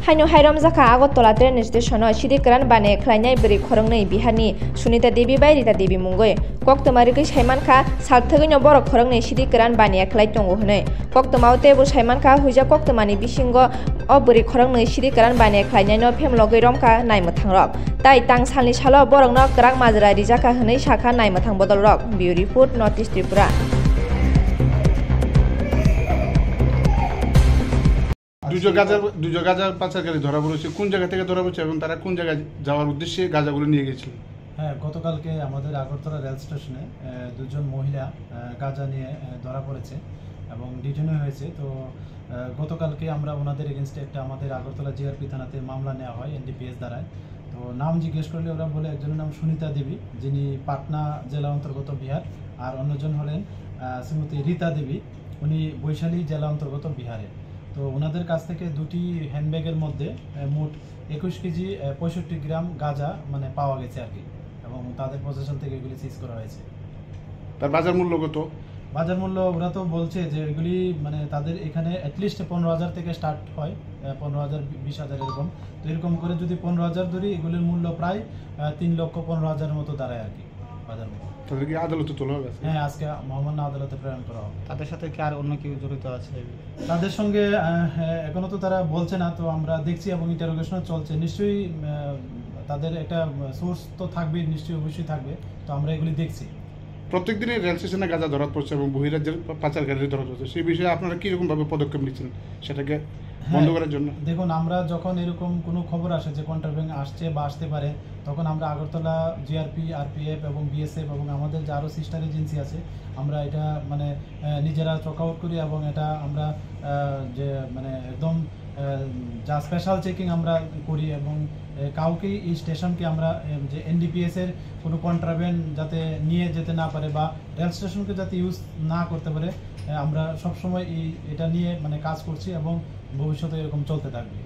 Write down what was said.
Haino Hairom Zaka Agotola train station Shidikaran Bane Klanya Bri Korongnai Bihani Sunita Devi by Rita Devi Mungoi Koktomariki Shaimanka Saltagino Borok Korongnai Shidikaran Bane Klaitongo Hune Koktomaute Bush Haimanka Huja Koktomani Bishingo Oburi Korongnai Shidikaran Bane Klanya no Pemlogi Romka Naimatangrok Tai Tang Sali Shalo Borokno Krak Mazra Rijaka Hune Shaka Naimatang Bodol Rock Beauty Food Northeast Tripura দুজন গাঁজা পাচারকারী ধরা পড়েছে কোন জায়গা থেকে ধরা পড়েছে এবং তারা কোন জায়গায় যাওয়ার উদ্দেশ্যে গাঁজাগুলো নিয়ে গিয়েছিল? হ্যাঁ, গতকালকে আমাদের আগরতলা রেল স্টেশনে দুজন মহিলা গাঁজা নিয়ে ধরা পড়েছে এবং ডিটেনও হয়েছে। তো গতকালকে আমরা ওনাদের এগেনস্টে একটা আমাদের আগরতলা জিআরপি থানাতে মামলা নেওয়া হয় এনডিপিএস দ্বারায়। তো নাম জিজ্ঞেস করলে ওরা বলে একজনের নাম সুনিতা দেবী, যিনি পাটনা জেলা অন্তর্গত বিহার, আর অন্যজন হলেন শ্রীমতী রীতা দেবী, উনি বৈশালী জেলা অন্তর্গত বিহারে। তো ওনাদের কাছ থেকে দুটি হ্যান্ডব্যাগের মধ্যে মোট 21 কেজি 65 গ্রাম গাঁজা মানে পাওয়া গেছে আর কি, এবং তাদের পজিশন থেকে এগুলি সিজ করা হয়েছে। তার বাজার মূল্য কত? বাজার মূল্য ওরা তো বলছে যে এগুলি মানে তাদের এখানে অ্যাটলিস্ট 15,000 থেকে স্টার্ট হয়, 15,000 20,000 এরকম। তো এরকম করে যদি 15,000 ধরি, এগুলির মূল্য প্রায় 3,15,000 মতো দাঁড়ায় আর কি বাজার মূল্য। তাদেরকে আদালতে তোলা হবে? হ্যাঁ, আজকে মহামান্য আদালতে প্রেরণ করা হবে। তাদের সাথে কি আর অন্য কেউ জড়িত আছে? তাদের সঙ্গে এখনো তো তারা বলছে না, তো আমরা দেখছি এবং ইন্টারোগেশনও চলছে। নিশ্চয়ই তাদের একটা সোর্স তো থাকবে, নিশ্চয়ই অবশ্যই থাকবে। তো আমরা এগুলি দেখছি। প্রত্যেক দিনই রেল স্টেশনে গাঁজা ধরা পড়ছে এবং বহিরাজ্যের পাচারকারী ধরা পড়ছে, সেই বিষয়ে আপনারা কীরকমভাবে পদক্ষেপ নিচ্ছেন সেটাকে বন্ধ করার জন্য? দেখুন, আমরা যখন এরকম কোনো খবর আসে যে কন্ট্রাব্যান্ড আসছে বা আসতে পারে, তখন আমরা আগরতলা জিআরপি, আরপিএফ এবং বিএসএফ এবং আমাদের যে আরও সিস্টার এজেন্সি আছে, আমরা এটা মানে নিজেরা চক আউট করি এবং এটা আমরা যে মানে একদম যা স্পেশাল চেকিং আমরা করি এবং কাউকেই এই স্টেশনকে আমরা যে এনডিপিএসের কোনো কন্ট্রাব্যান্ড যাতে নিয়ে যেতে না পারে বা রেল স্টেশনকে যাতে ইউজ না করতে পারে, আমরা সবসময় এটা নিয়ে মানে কাজ করছি এবং ভবিষ্যতে এরকম চলতে থাকবে।